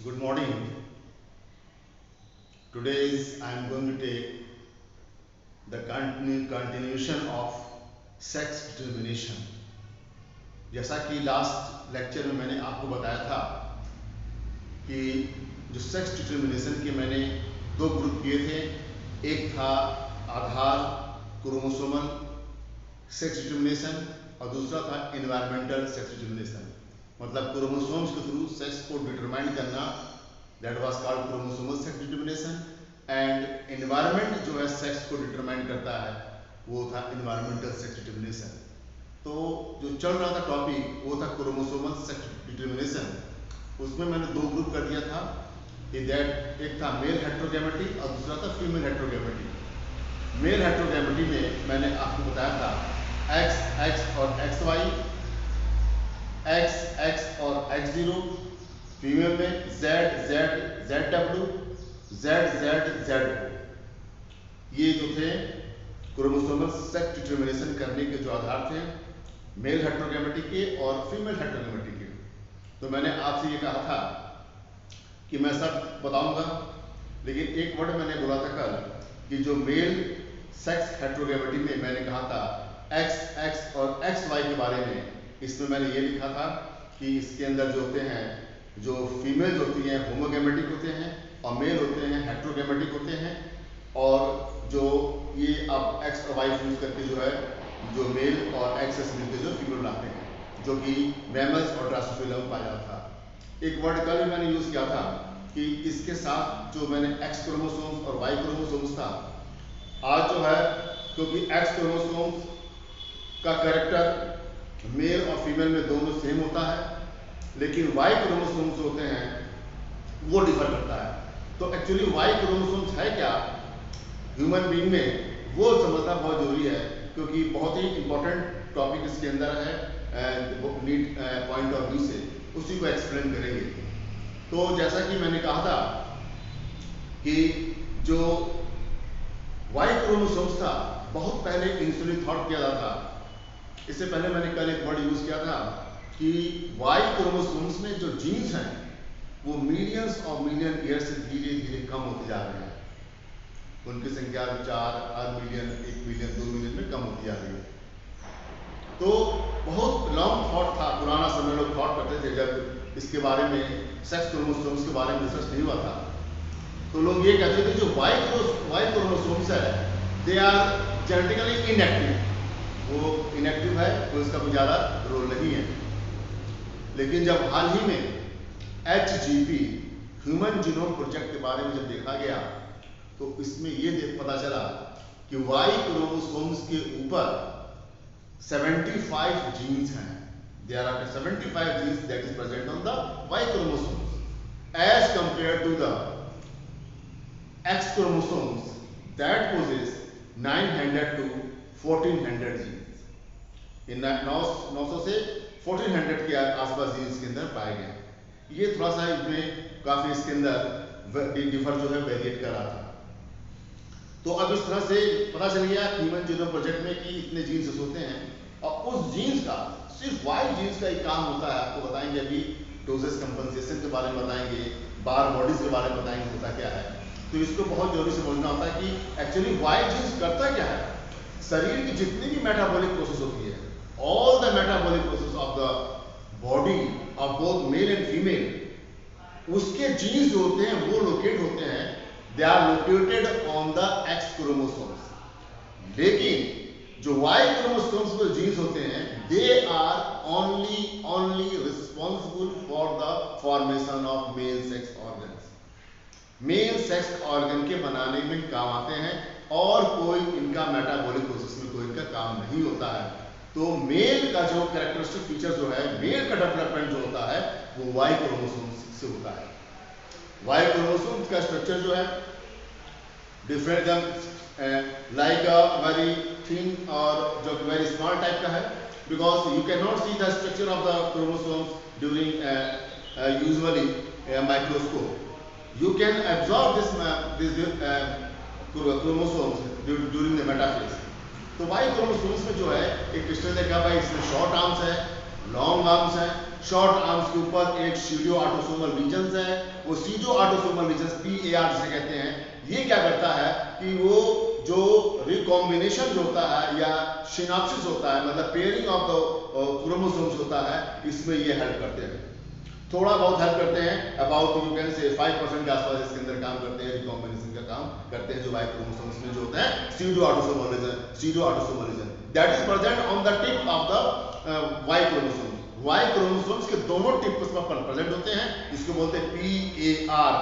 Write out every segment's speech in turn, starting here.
Good morning. Today I am going to take the continuation of sex determination. जैसा कि last lecture में मैंने आपको बताया था कि जो सेक्स डिटर्मिनेशन के मैंने दो ग्रुप किए थे, एक था आधार क्रोमोसोमल सेक्स डिटर्मिनेशन और दूसरा था एनवायरमेंटल सेक्स डिटर्मिनेशन। मतलब क्रोमोसोम्स के थ्रू सेक्स को डिटरमाइन करना, that was called chromosomal sex determination. And environment जो है सेक्स को डिटरमाइन करता है, वो था एनवायरमेंटल सेक्स डिटर्मिनेशन। तो जो चल रहा था टॉपिक वो था क्रोमोसोमल सेक्स डिटर्मिनेशन। उसमें मैंने दो ग्रुप कर दिया था कि दैट एक था मेल हेट्रोगैमेटी और दूसरा था फीमेल हेट्रोगैमेटी। मेल हेट्रोगैमेटी में मैंने आपको बताया था एक्स एक्स और एक्स वाई, एक्स एक्स और एक्स जीरो। फीमेल में Z Z Z W, Z Z Z O. ये जो थे क्रोमोसोमल सेक्स डिटर्मिनेशन करने के जो आधार थे मेल हेट्रोगैमेटी के और फीमेल हेट्रोगैमेटी के। तो मैंने आपसे ये कहा था कि मैं सब बताऊंगा, लेकिन एक वर्ड मैंने बोला था कल कि जो मेल सेक्स हेट्रोगैमेटी में मैंने कहा था एक्स एक्स और एक्स वाई के बारे में, इसमें मैंने ये लिखा था कि इसके अंदर जो होते हैं, जो फीमेल होती हैं होमोगैमेटिक होते हैं और मेल होते हैं हेट्रोगैमेटिक होते हैं। और जो ये अब एक्स और वाई यूज करके जो है जो मेल और एक्स से मिलकर जो फीमेल बनाते हैं, जो कि मैमल्स और ड्रोसोफिला में पाया जाता था। एक वर्ड कल भी मैंने यूज किया था कि इसके साथ जो मैंने एक्स क्रोमोसोम्स और वाई क्रोमोसोम्स था, आज जो है क्योंकि एक्स क्रोमोसोम्स का कैरेक्टर मेल और फीमेल में दोनों सेम होता है, लेकिन वाई क्रोमोसोम्स होते हैं वो डिफर करता है। तो एक्चुअली वाई क्रोमोसोम्स है क्या ह्यूमन बीइंग में, वो समझना बहुत जरूरी है, क्योंकि बहुत ही इंपॉर्टेंट टॉपिक इसके अंदर है नीट पॉइंट ऑफ व्यू से, उसी को एक्सप्लेन करेंगे। तो जैसा कि मैंने कहा था कि जो वाई क्रोमोसोम्स था बहुत पहले इनिशियली थॉट किया जाता था। इससे पहले मैंने कल एक वर्ड यूज किया था कि वाई क्रोमोसोम्स में जो जीन्स हैं वो मिलियंस ऑफ मिलियन ईयर से धीरे धीरे कम होते जा रहे हैं। उनकी संख्या 4 मिलियन 1 मिलियन 2 मिलियन में कम होती जा रही है। तो बहुत लॉन्ग थॉट था, पुराना समय लोग थॉट करते थे जब इसके बारे में सेक्स क्रोमोसोम्स के बारे में रिसर्च नहीं हुआ था, तो लोग ये कहते थे जो वाई क्रोमोसोम्स है दे आर जेनेटिकली इनएक्टिव। वो इनएक्टिव है, तो इसका कोई ज़्यादा रोल नहीं है। लेकिन जब हाल ही में HGP ह्यूमन जीनोम प्रोजेक्ट के बारे में जब देखा गया, तो इसमें ये पता चला कि वाई क्रोमोसोम्स के ऊपर 75 जीन्स हैं। There are 75 genes that is present on the Y chromosomes as compared to the X chromosomes that possess 900 to 1400 genes. इन 900 से 1400 के आसपास जीन्स के अंदर पाए गए। ये थोड़ा सा इसमें काफी इसके अंदर डिफर जो है वेरिएट कर रहा था। तो अब इस तरह से पता चल गया ह्यूमन जीनोम प्रोजेक्ट में कि इतने जीन्स होते हैं, और उस जीन्स का सिर्फ वाई जीन्स का एक काम होता है। आपको बताएंगे अभी डोजेस कंपनसेशन के बारे में बताएंगे, बार बॉडीज के बारे में बताएंगे होता क्या है। तो इसको बहुत जरूरी समझना होता है कि एक्चुअली वाई जीन्स करता क्या है। शरीर की जितनी भी मेटाबॉलिक प्रोसेस होती है, all the metabolic process of the body of both male and female, उसके जीन्स जो होते हैं वो लोकेट होते हैं, they are located on the X chromosomes. लेकिन जो वाई क्रोमोसोम्स पर जीन्स होते हैं they are only responsible for the formation of male sex organs. Male sex organ के बनाने में काम आते हैं, और कोई इनका मेटाबॉलिक प्रोसेस में कोई इनका काम नहीं होता है। तो मेल का जो कैरेक्टरिस्टिक फीचर जो है, मेल का डेवलपमेंट जो होता है वो वाई क्रोमोसोम्स से होता है। वाई क्रोमोसोम्स का स्ट्रक्चर जो है different like a very thin और जो वेरी स्मॉल टाइप का है, because you can not see the structure of the chromosomes during usually microscope. You can absorb this chromosomes during the metaphase। तो Y chromosomes में जो है एक crystal देखा भाई, इसमें शॉर्ट आर्म्स है, लॉन्ग आर्म्स है, शॉर्ट आर्म्स के ऊपर एक सीडियो ऑटोसोमल रीजन्स है, वो सीडियो ऑटोसोमल रीजन्स PAR जिसे कहते हैं, ये क्या करता है कि वो जो रिकॉम्बिनेशन जो होता है या सिनॉप्सिस होता है, मतलब पेयरिंग ऑफ द क्रोमोसोम्स होता है, इसमें ये हेल्प करते हैं, थोड़ा बहुत हेल्प करते हैं। अबाउट यू कैन से 5% के आसपास इसके अंदर काम करते हैं, रिकॉम्बिनेशन का काम करते हैं, जो वाई क्रोमोसोम्स में जो होता है pseudo autosomal region that is present on the tip of the Y chromosome. Y chromosomes के दोनों टिप पर प्रेजेंट होते हैं, इसको बोलते हैं PAR,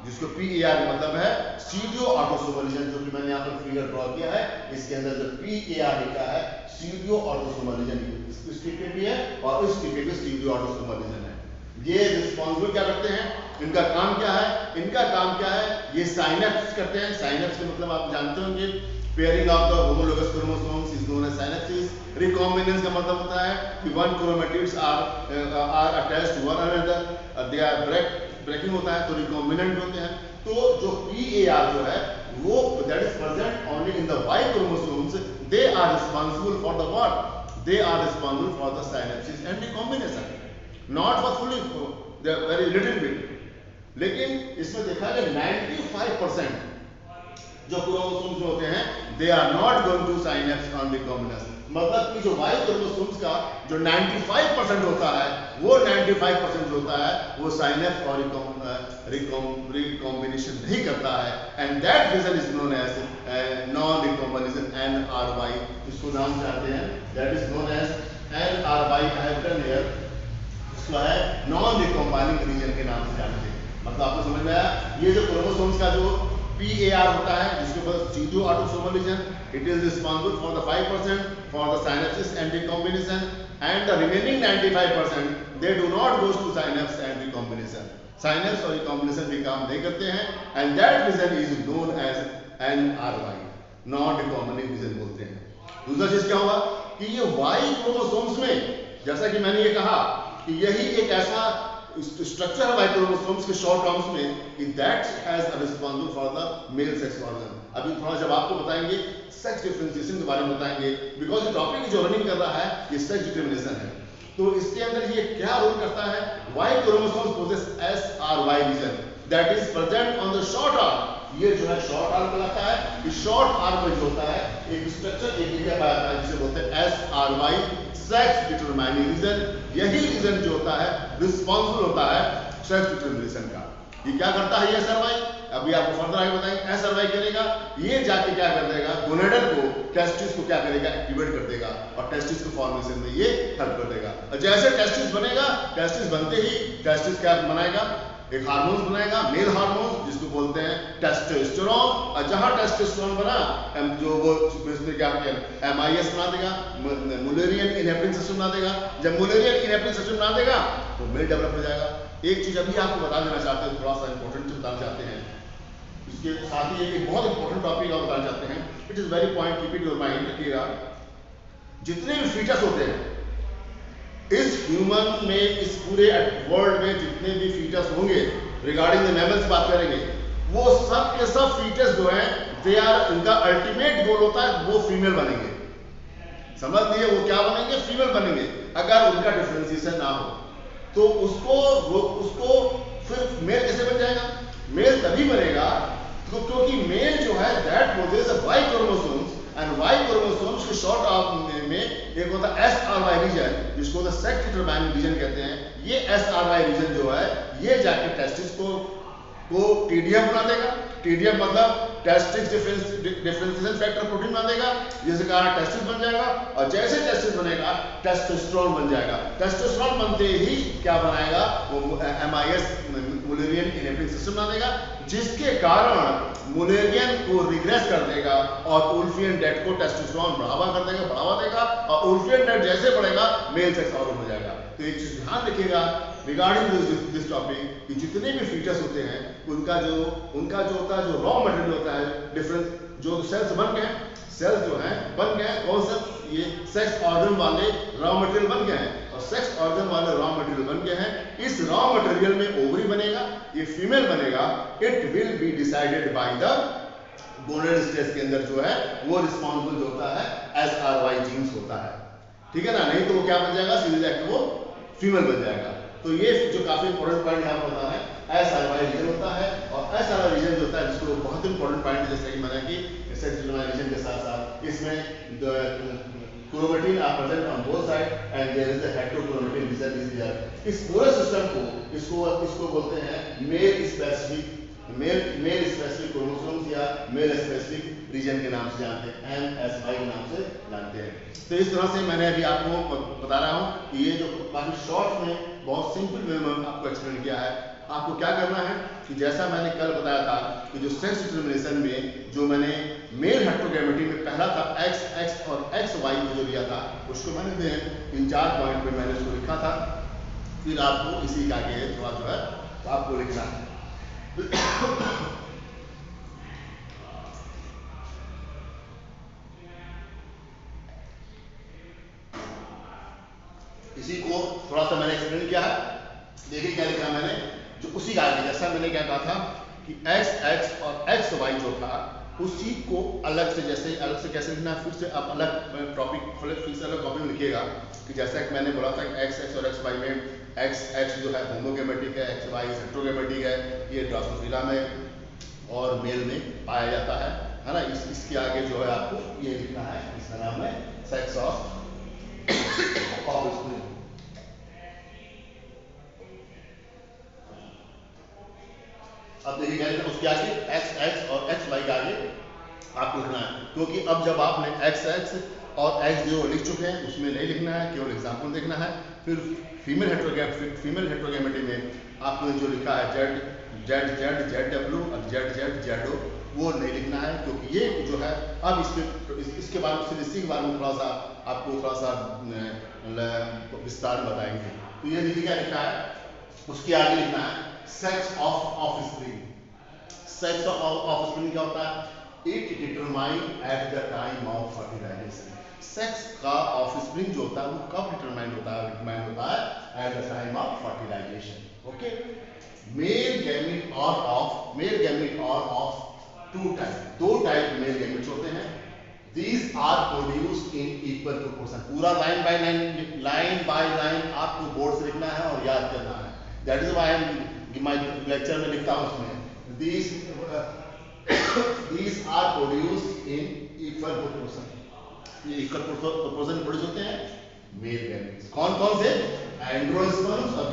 जिसको PAR मतलब है सीडियो ऑटोसोमल रीजन, जो कि मैंने यहाँ पर फिगर ड्रॉ किया है, इसके अंदर जो PAR लिखा है सीडियो ऑटोसोमल रीजन, इस टिप पे भी है और इस टिप पे भी सीडियो ऑटोसोमल रीजन है। ये रिस्पॉन्सिबल क्या करते हैं, इनका काम क्या है, इनका काम क्या है, ये साइनेप्स करते हैं। साइनेप्स का मतलब आप जानते होंगे, pairing of the homologous chromosomes is known as synapsis. Recombinants का मतलब होता है कि one chromatids are attached to one another, they are breaking होता है तो रिकॉम्बिनेंट होते हैं। तो जो PAR जो है वो that is present only in the Y chromosomes, they are responsible for the what, they are responsible for the synapsis and recombination, not for fully, very little bit. लेकिन इसमें देखा गया 95% जो क्रोमोसोम्स में होते हैं they are not going to synapse on recombination, मतलब कि जो वाई क्रोमोसोम्स का जो 95% होता है वो 95% होता है वो साइनेप्स और रिकॉम्बिनेशन नहीं करता है, and that region is known as non recombination NRY, इसको नाम चाहते हैं, that is known as NRY। I have written here, इसको है नॉन रिकॉम्बाइनिंग रीजन के नाम से जानते हैं। मतलब आपको समझ में आया, ये जो क्रोमोसोम्स का जो PAR होता है जिसके ऊपर pseudo autosomal region, it is responsible for the 5% for the synapsis and recombination, and the remaining 95% they do not goes to synapse and recombination, synapse और रिकॉम्बिनेशन भी काम नहीं करते हैं, and that region is known as NRY, non recombining region बोलते हैं। दूसरा चीज क्या होगा कि ये वाई क्रोमोसोम्स में, जैसा कि मैंने ये कहा कि यही एक ऐसा स्ट्रक्चर है वाई क्रोमोसोम्स के शॉर्ट टर्म्स में कि that has responsible for the mail sex organ. अभी थोड़ा जब आपको बताएंगे सेक्स डिफरेंशिएशन के बारे में बताएंगे, बिकॉज ये टॉपिक जो रनिंग कर रहा है ये सेक्स डिटरमिनेशन है, तो इसके अंदर ये क्या रोल करता है, Y chromosomes possess SRY region that is present on the short arm. ये जो है शॉर्ट आर्म कहलाता है, इस शॉर्ट आर्म में जो होता है एक स्ट्रक्चर एक एरिया पाया जाता है जिसे बोलते हैं SRY, सेक्स डिटरमाइनिंग रीजन। यही रीजन जो होता है रिस्पॉन्सिबल होता है सेक्स डिटरमिनेशन का। ये क्या करता है ये SRY, अभी आपको फर्दर आगे बताएंगे। SRY करेगा, ये जाके क्या कर देगा, गोनेडल को, टेस्टिस को क्या करेगा, एक्टिवेट कर देगा और टेस्टिस को फॉर्मेशन में ये हेल्प कर देगा। और जैसे टेस्टिस बनेगा, टेस्टिस बनते ही टेस्टिस क्या बनाएगा, एक हार्मोन बनाएगा, मेल हार्मोन जिसको बोलते हैं टेस्टोस्टेरोन, और जहां टेस्टोस्टेरोन बना जो वो इसमें क्या किया MIS बना देगा, मुलेरियन इनहिबिटिंग सिस्टम बना देगा। जब मुलेरियन इनहिबिटिंग सिस्टम बना देगा तो मेल डेवलप हो जाएगा। एक चीज अभी आपको बता देना चाहते हैं, थोड़ा सा इंपॉर्टेंट चीज बताना चाहते हैं, इसके साथ ही एक बहुत इंपॉर्टेंट टॉपिक आप बताना चाहते हैं, it is very point, keep it your mind कि जितने भी फीचर्स होते हैं इस ह्यूमन में, इस पूरे वर्ल्ड में जितने भी फीचर्स होंगे, रिगार्डिंग द मैमल्स बात करेंगे, वो सब के सब फीचर्स जो हैं दे आर, उनका अल्टीमेट गोल होता है वो फीमेल बनेंगे। समझ लिए, वो क्या बनेंगे, फीमेल बनेंगे। अगर उनका डिफरेंशिएशन ना हो तो उसको फिर मेल कैसे बन जाएगा, मेल तभी बनेगा तो क्योंकि मेल जो है that possess Y chromosomes, and Y chromosomes के शॉर्ट आर्म में एक होता है SRY रीजन जिसको होता है सेक्स डिटरमाइनिंग रीजन कहते हैं। ये SRY रीजन जो है ये जाके टेस्टिस को TDM बना देगा। TDM मतलब टेस्टिस डिफरेंशिएशन फैक्टर प्रोटीन बना देगा, जिसके कारण टेस्टिस बन जाएगा, और जैसे टेस्टिस बनेगा टेस्टोस्टेरोन बन जाएगा। टेस्टोस्टेरोन बनते ही क्या बनाएगा, वो MIS मुलेरियन इनहिबिटिंग सिस्टम बना देगा, जिसके कारण मुलेरियन को रिग्रेस कर देगा और उल्फियन डेट को टेस्टोस्टेरोन बढ़ावा देगा, और उल्फियन डेट जैसे बढ़ेगा मेल सेक्स ऑर्गन हो जाएगा। तो एक चीज ध्यान रखिएगा रिगार्डिंग दिस टॉपिक कि जितने भी फीचर्स होते हैं उनका जो होता है, जो रॉ मटेरियल होता है, डिफरेंट जो सेल्स बन गए, सेल्स जो हैं बन गए, कौन सा, ये सेक्स ऑर्गन वाले रॉ मटेरियल बन गए हैं, और सेक्स ऑर्गन वाले रॉ मटेरियल बन गए हैं। इस रॉ मटेरियल में ओवरी बनेगा, ये फीमेल बनेगा, it will be decided by the gonadal stage के अंदर जो है वो रिस्पॉन्सिबल जो होता है SRY जीन्स होता है, ठीक है ना, नहीं तो वो क्या बन जाएगा, सीधे जाके वो फीमेल बन जाएगा। तो ये जो काफी इंपॉर्टेंट पॉइंट यहाँ पर बताना है, एस आर वाई रीजन होता है, और एस आर वाई रीजन जो होता है जिसको बहुत इंपॉर्टेंट पॉइंट जैसे कि मैंने कि सेक्स डिटरमाइनेशन के साथ साथ इसमें chromatin are present on both side and there is a heterochromatin region is there. इस पूरे सिस्टम को इसको बोलते हैं मेल स्पेसिफिक क्रोमोसोम्स या मेल स्पेसिफिक रीजन के नाम से जानते हैं, MSY के नाम से जानते हैं। तो इस तरह से मैंने अभी आपको बता रहा हूँ कि ये जो काफी शॉर्ट में बहुत सिंपल वे में आपको एक्सप्लेन किया है। आपको क्या करना है कि जैसा मैंने कल बताया था कि जो सेक्स डिटरमिनेशन में जो मैंने मेल हेटेरोगैमेटी में पहला था XX और XY जो लिया था, उसको मैंने इन 4 पॉइंट पे मैंने उसको लिखा था। फिर आपको इसी का आगे थोड़ा जो है आपको लिखना है। इसी को थोड़ा सा मैंने एक्सप्लेन किया है। देखिए क्या लिखा मैंने, जो उसी का आगे जैसा मैंने क्या कहा था कि XX और XY जो था उसी को अलग से, जैसे अलग से कैसे लिखना है, फिर से आप अलग टॉपिक फिर से अलग कॉपी में लिखिएगा कि जैसा कि मैंने बोला था कि XX और XY में XX जो है होमोगैमेटिक है, XY हेटेरोगैमेटिक है, ये ड्रोसोफिला में और मेल में पाया जाता है ना। इसके आगे जो है आपको ये लिखना है, इसका नाम है सेक्स ऑफ ऑफस्प्रिंग। अब देखिए क्या उसके आगे XX और XY के आगे आपको लिखना है, क्योंकि अब जब आपने XX और X0 लिख चुके हैं उसमें नहीं लिखना है, केवल एग्जाम्पल देखना है। फिर फीमेल हेटेरोगैमेटी में आपने जो लिखा है ZW और ZO वो नहीं लिखना है, क्योंकि ये जो है अब इसके बारे में इसी के बारे में थोड़ा सा आपको थोड़ा सा विस्तार बताएंगे। तो ये देखिए क्या लिखा है, उसके आगे लिखना है sex of offspring. Sex of offspring क्या होता है? It determine at the time of fertilization. Sex का ऑफस्प्रिंग जो होता है वो कब डिटरमाइन होता है at the time of fertilization. Okay, male gamete और ऑफ टू टाइप, दो टाइप मेल गैमेट्स होते हैं। These are produced in equal proportion। पूरा लाइन बाय लाइन आपको बोर्ड से लिखना है और याद करना है। That is why my lecture में लिखता हूँ उसमें these are produced in equal proportion। ये equal proportion में प्रोड्यूस होते हैं मेल गैमेट्स। कौन कौन से? एंड्रोस्पर्म्स और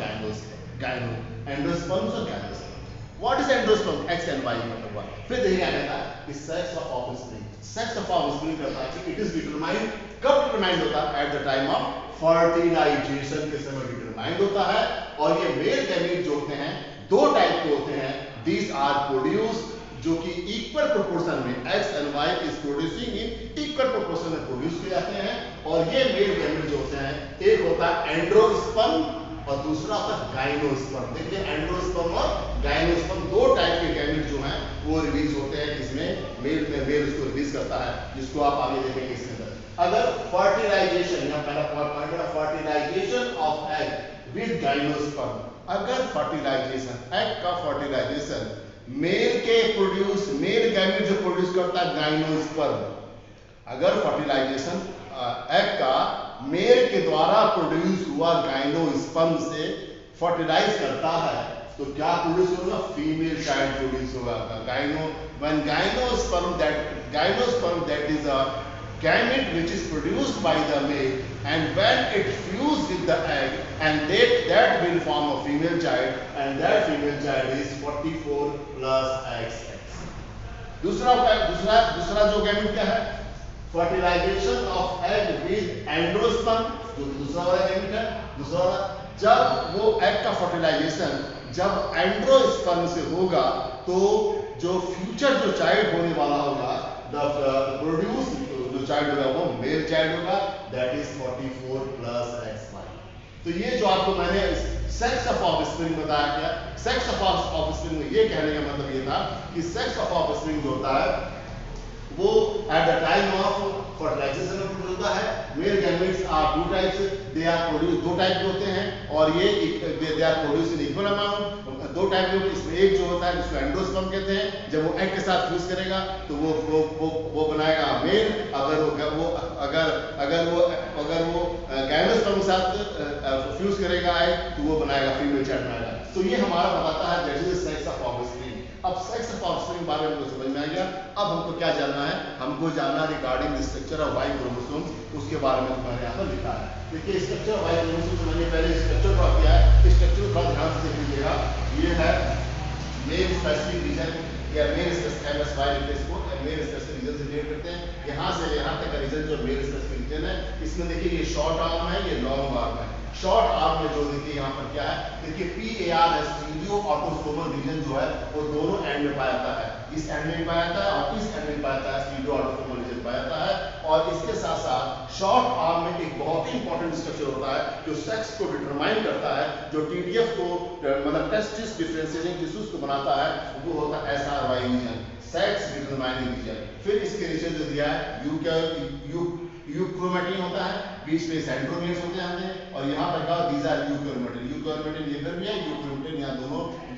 एंडोस्पर्म्स और गायनोस्पर्म्स। What is endosperm? X and Y मतलब हुआ। फिर देखिए क्या कहता है कि sex of offspring. Sex of offspring करता है कि इट इज डिटरमाइंड, कब डिटरमाइंड होता है? At the time of fertilization के समय डिटरमाइंड होता है। और ये मेल गैमेट जो होते हैं दो टाइप के होते हैं। दीज आर प्रोड्यूस्ड, जो कि इक्वल प्रोपोर्शन में X and Y is producing in equal proportion में प्रोड्यूस किए जाते हैं। और ये मेल गैमेट जो होते हैं, एक होता है एंड्रोस्पर्म और दूसरा होता है गायनोस्पर्म। देखिए एंड्रोस्पर्म और गायनोस्पर्म दो टाइप के गैमेट जो हैं वो रिलीज होते हैं, जिसमें मेल उसको रिलीज करता है, जिसको आप आगे देखेंगे इसके अंदर। अगर फर्टिलाइजेशन, यहाँ पहला पॉइंट है फर्टिलाइजेशन ऑफ एग विद गायनोस्पर्म। अगर फर्टिलाइजेशन, एग का फर्टिलाइजेशन मेल गैमेट जो प्रोड्यूस करता है गायनोस्पर्म, अगर फर्टिलाइजेशन एग का मेल के द्वारा प्रोड्यूस हुआ गायनोस्पर्म से फर्टिलाइज करता है, तो क्या प्रोड्यूस होगा? फीमेल चाइल्ड प्रोड्यूस होगा। When gynosperm that is a gamete which is produced by the male, and when it fused with the egg, and that will form a female child, and that female child is 44 plus XX। दूसरा जो gamete क्या है? Fertilisation of egg with एंड्रोस्पर्म, जो दूसरा वाला gamete है। दूसरा वाला, जब वो एग का फर्टिलाइजेशन जब एंड्रोस्पर्म से होगा, तो जो फ्यूचर जो चाइल्ड होने वाला होगा, द प्रोड्यूस जो चाइल्ड होगा वो मेल चाइल्ड होगा, दैट इज 44 प्लस XY। तो ये जो आपको मैंने सेक्स ऑफ ऑफस्प्रिंग बताया गया, सेक्स ऑफ ऑफस्प्रिंग में ये कहने का मतलब ये था कि सेक्स ऑफ ऑफस्प्रिंग जो होता है वो at the time of fertilization में प्रोड्यूस होता है। Male gametes are two types, they are produce, दो टाइप के होते हैं, और ये they are produce in equal amount. दो टाइप के, इसमें एक जो होता है जिसको एंडोस्पर्म कहते हैं, जब वो एग के साथ फ्यूज करेगा तो वो बनाएगा मेल। अगर वो गायनोस्पर्म के साथ फ्यूज करेगा एग, तो वो बनाएगा आएगा, फीमेल चाइल्ड में आएगा। तो ये हमारा बताता है that is sex of offspring. अब सेक्स ऑफ ऑफस्प्रिंग के बारे में हमको समझ में आ गया। अब हमको क्या जानना है, हमको जानना regarding the structure of Y chromosome, उसके बारे में मैंने यहाँ पर लिखा है। देखिए स्ट्रक्चर ऑफ वाई क्रोमोसोम से मैंने पहले स्ट्रक्चर ड्रॉ किया है, स्ट्रक्चर को थोड़ा ध्यान से देख लीजिएगा। ये है मेल स्पेसिफिक रीजन या मेल स्पेसिफिक एमएसवाई लिखते हैं इसको, मेल स्पेसिफिक रीजन से रिलेट करते हैं। यहाँ से यहाँ तक का रीजन जो मेल स्पेसिफिक रीजन है, इसमें देखिए ये शॉर्ट आर्म है, ये लॉन्ग आर्म है। शॉर्ट आर्म में जो देखिए यहाँ पर क्या है, देखिए PAR स्टीरियो ऑटोसोमल रीजन जो है वो दोनों एंड में पाया जाता है, इस एंड में पाया जाता है और इस एंड में पाया जाता है, स्टीरियो ऑटोसोमल रीजन पाया जाता है। और इसके साथ साथ शॉर्ट आर्म में एक बहुत ही इंपॉर्टेंट स्ट्रक्चर होता है जो सेक्स को डिटरमाइन करता है, जो TDF को मतलब टेस्टिस डिफरेंशिएटिंग टिश्यूज को बनाता है, वो होता है SRY region, sex determining region. फिर इसके नीचे जो दिया है यूक्रोमेटिन होता है, बीच में सेंट्रोमियर्स होते हैं, और यहाँ पर कहा दीज आर यूक्रोमेटिन लिवर में है, यूक्रोमेटिन यहाँ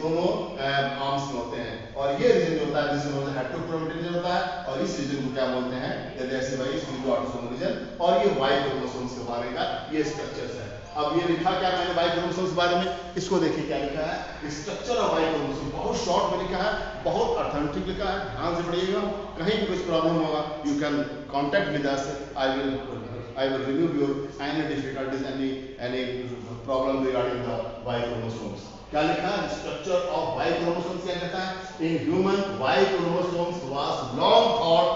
दोनों आर्म्स में होते हैं। और ये रीजन जो होता है जिसमें होता है हेट्रोक्रोमेटिन रीजन होता है, और इस रीजन को क्या बोलते हैं, जैसे भाई स्टीरियो ऑटोसोमल रीजन। और ये वाई क्रोमोसोम्स के बारे का ये स्ट्रक्चर्स है। अब ये लिखा क्या मैंने वाई क्रोमोसोम्स के बारे में, इसको देखिए क्या लिखा है, स्ट्रक्चर ऑफ वाई क्रोमोसोम, बहुत शॉर्ट में लिखा है, बहुत ऑथेंटिक लिखा है, ध्यान से पढ़िएगा, कहीं भी कुछ प्रॉब्लम होगा you can contact with us, I will remove your any difficulties, any problem regarding the Y chromosomes. क्या लिखा है, स्ट्रक्चर ऑफ Y chromosomes क्या कहता है, in human Y chromosomes was long thought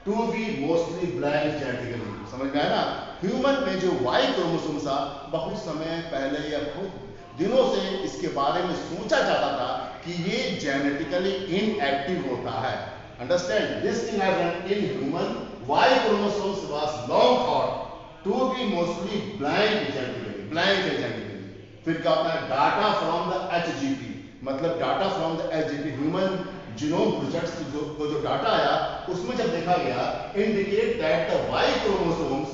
to be mostly blank genetically। समझ में आया ना, ह्यूमन में जो Y chromosomes था बहुत समय पहले या बहुत दिनों से इसके बारे में सोचा जाता था कि ये जेनेटिकली इनएक्टिव होता है। Understand, this thing happened in human Y chromosomes was long thought to be mostly blank genetically। फिर क्या होता है, डाटा फ्रॉम द HGP, मतलब data from the HGP human genome project जो डाटा आया उसमें जब देखा गया, indicate that the Y chromosomes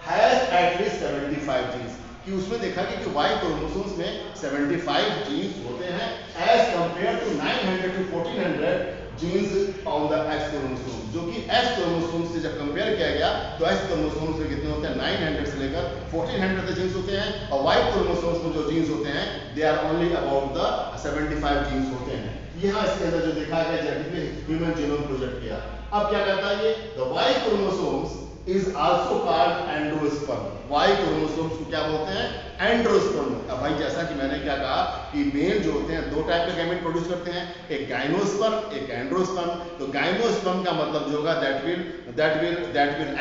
has at least 75 genes, कि उसमें देखा कि Y क्रोमोसोम्स में 75 जीन्स होते हैं as compare to 900 to 1400 genes on the X chromosome, जो कि X क्रोमोसोम से जब कंपेयर किया गया तो X क्रोमोसोम से कितने होते हैं, 900 से लेकर 1400 तक जीन्स होते हैं, और Y क्रोमोसोम्स में जो जीन्स होते हैं they are only about the 75 genes होते हैं। यहाँ इसके अंदर जो देखा गया जेनेटिकली ह्यूमन जीनोम प्रोजेक्ट किया। अब क्या कहता है ये, the Y chromosomes is also called एंड्रोस्पर्म। Y chromosomes को क्या बोलते हैं, एंड्रोस्पर्म। अब भाई जैसा कि मैंने क्या कहा कि मेल जो होते हैं दो टाइप के गैमेट प्रोड्यूस करते हैं, एक गाइनोस्पर्म, एक एंड्रोस्पर्म। तो गाइनोस्पर्म का मतलब जो होगा दैट विल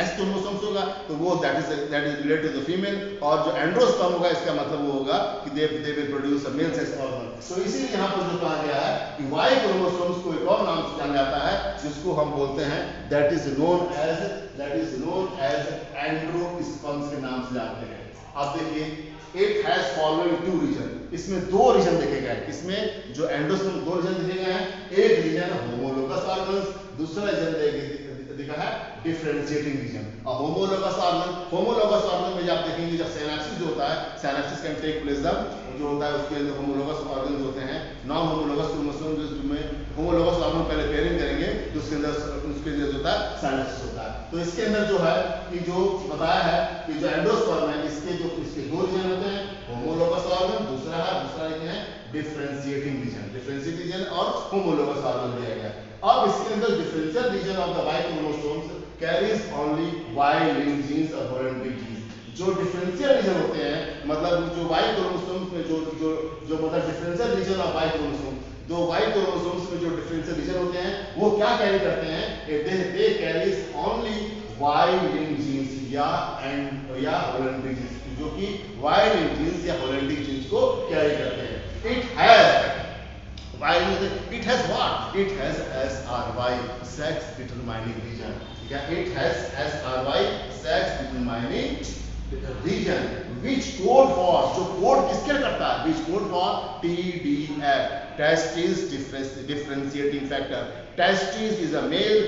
एस क्रोमोसोम्स होगा, तो वो that is related to the female, और जो एंड्रोस्पर्म होगा इसका मतलब वो होगा कि they will produce a male sex organ. तो इसीलिए यहाँ पर जो कहा गया है कि Y क्रोमोसोम्स को एक और नाम से जाना जाता है जिसको हम बोलते हैं that is known as androsperms के नाम से जानते हैं। अब देखिए it has following two region, इसमें दो रीजन देखे गए, इसमें जो एंडोस्पर्म दो रीजन देखे गए हैं, एक रीजन होमोलोगस ऑर्गन्स, दूसरा रीजन दिखा है डिफरेंशिएटिंग रीजन। और होमोलोगस ऑर्गन में आप देखेंगे जब सिनेप्सिस जो होता है, synapsis can take place the जो होता है उसके अंदर होमोलोगस ऑर्गन होते हैं, नॉन होमोलोगस क्रोमोसोम जिसमें होमोलोगस ऑर्गन पहले पेयरिंग करेंगे तो उसके अंदर जो होता है सिनेप्सिस होता है। तो इसके अंदर जो है कि जो बताया है कि जो एंडोस्पर्म है इसके दो रीजन होते हैं, होमोलोगस ऑर्गन, दूसरा है डिफरेंशिएटिंग रीजन और होमोलोगस ऑर्गन दिया गया। अब इसके अंदर differential region of the Y chromosomes carries only Y linked genes और होलैंडिक जीन्स। जो डिफरेंशियल रीजन होते हैं, मतलब जो Y क्रोमोसोम्स में जो मतलब differential region of Y chromosome, जो Y क्रोमोसोम्स में जो डिफरेंशियल रीजन होते हैं वो क्या कैरी करते हैं, they carries only Y linked genes या होलैंडिक जीन्स, जो कि Y लिंक्ड जीन्स या होलैंडिक जीन्स को कैरी करते हैं। It has what? It has SRY, sex determining region. It has SRY, sex determining region, which code for, जो code किसके लिए करता है, which code for TDF, testis differentiating factor। testis is a male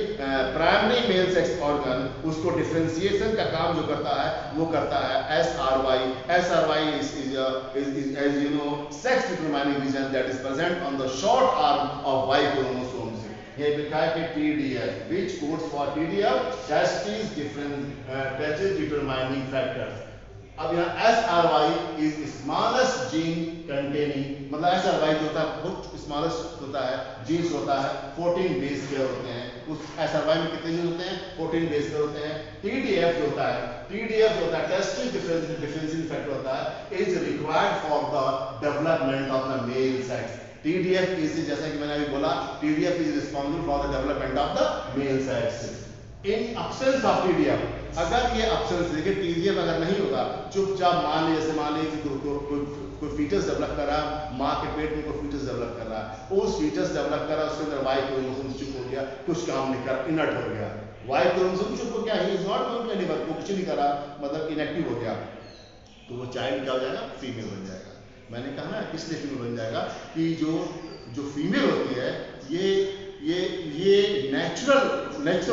primary male sex organ, उसको differentiation का काम जो करता है वो करता है SRY is as you know sex determining region that is present on the short arm of Y chromosomes। ये लिखा है कि TDF, which codes for TDF, testis determining factors। अब यहाँ SRY is smallest gene containing, मतलब SRY जो होता है बहुत स्मॉलेस्ट होता है, जीन्स होता है 14 बेस पेयर होते हैं। उस SRY में कितने जीन होते हैं? 14 बेस पेयर होते हैं। TDF जो होता है, TDF जो होता है टेस्टिंग डिफरेंशिएटिंग फैक्टर होता है, is required for the development of the male sex. TDF is, जैसा कि मैंने अभी बोला, TDF is responsible for the development of the male sex. In absence of TDF, अगर ये अब्सेंस, देखिए TDF अगर नहीं होता, चुपचाप मान लीजिए, जैसे मान लीजिए कोई फीचर्स डेवलप कर रहा है, माँ के पेट में कोई फीचर्स डेवलप कर रहा है, उस फीचर्स डेवलप कर रहा है, उसके अंदर वाई क्रोमोसोम चुप हो गया, कुछ काम नहीं कर, इनर्ट हो गया, वाई क्रोमोसोम चुप हो गया, he is not going to any work, वो कुछ नहीं कर रहा, मतलब इनएक्टिव हो गया, तो वो चाइल्ड क्या हो जाएगा? फीमेल बन जाएगा। मैंने कहा ना इसलिए फीमेल बन जाएगा कि जो फीमेल होती है ये नेचुरल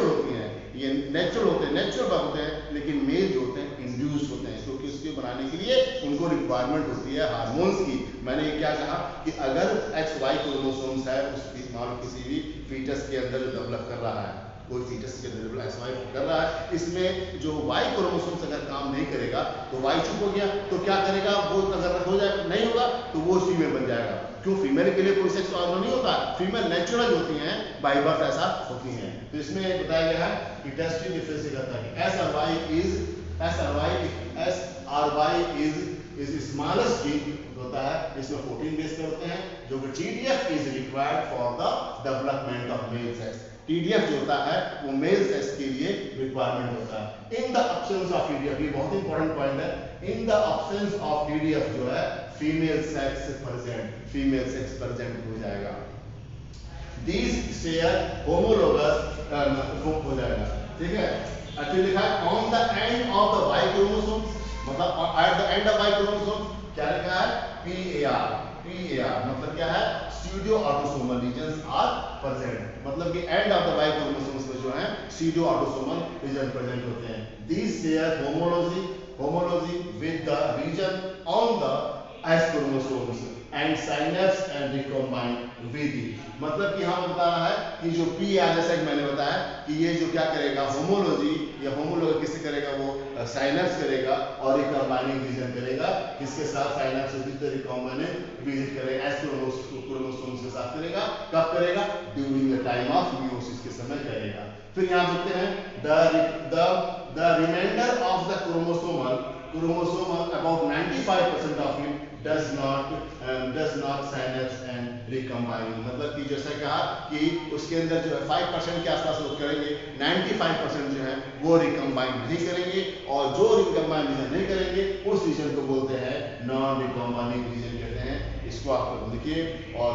होती हैं, ये नेचुरल होते हैं, लेकिन मेल जो होते हैं इंड्यूस होते हैं, क्योंकि उसके बनाने के लिए उनको रिक्वायरमेंट होती है हार्मोन्स की। मैंने ये क्या कहा कि अगर XY क्रोमोसोम्स है उस मान किसी भी फीटस के अंदर जो डेवलप कर रहा है, कोई फीटस के अंदर XY कर रहा है, इसमें जो Y क्रोमोसोम्स अगर काम नहीं करेगा तो Y चुप हो गया, तो क्या करेगा? वो अगर हो जाए नहीं होगा तो वो फीमेल बन जाएगा। क्यों? फीमेल के लिए कोई सेक्स ऑर्गन नहीं होता, फीमेल नेचुरल होती हैं, बाय बर्थ ऐसा होती हैं। तो इसमें बताया गया है कि टेस्टिंग डिफरेंस करता है कि SRY इज स्मॉलेस्ट जीन होता है, इसमें 14 बेस पे होते हैं, जो कि TDF is required for the development of male sex. TDF जो होता है वो मेल सेक्स के लिए रिक्वायरमेंट होता है। In the absence of TDF, ये बहुत इंपॉर्टेंट पॉइंट है, in the absence of TDF जो है फीमेल सेक्स प्रेजेंट हो जाएगा। These share homologous हो जाएगा, ठीक है। एक्चुअली लिखा है on the end of the Y chromosome, मतलब at the end of Y chromosome क्या लिखा है? PAR मतलब क्या है? Pseudo autosomal regions are present, मतलब कि end of the Y chromosomes में जो है स्यूडो ऑटोसोमल रीजन प्रेजेंट होते हैं। These share homology with the region on the S chromosomes and synapse and recombine with it, मतलब कि हम बता रहा है कि जो PAR, जैसा कि मैंने बताया कि ये जो क्या करेगा? होमोलॉजी किससे करेगा? वो साइनैप्स करेगा और रिकॉम्बाइनिंग रीजन करेगा, किसके साथ? साइनैप्स विद रिकॉम्बाइनिंग विजिट करेगा, एस क्रोमोसोम्स के साथ करेगा। कब करेगा? During the time of meiosis के समय करेगा। फिर यहाँ देखते हैं the reminder of the chromosomal about 95% of it does not synapse and recombine, मतलब कि जैसा कहा कि उसके अंदर जो है 5% के आसपास वो करेंगे, 95% जो है वो रिकम्बाइन नहीं करेंगे, और जो रिकम्बाइन रीजन नहीं करेंगे उस रीजन को बोलते हैं नॉन रिकम्बाइनिंग रीजन कहते हैं। इसको आप लिखिए और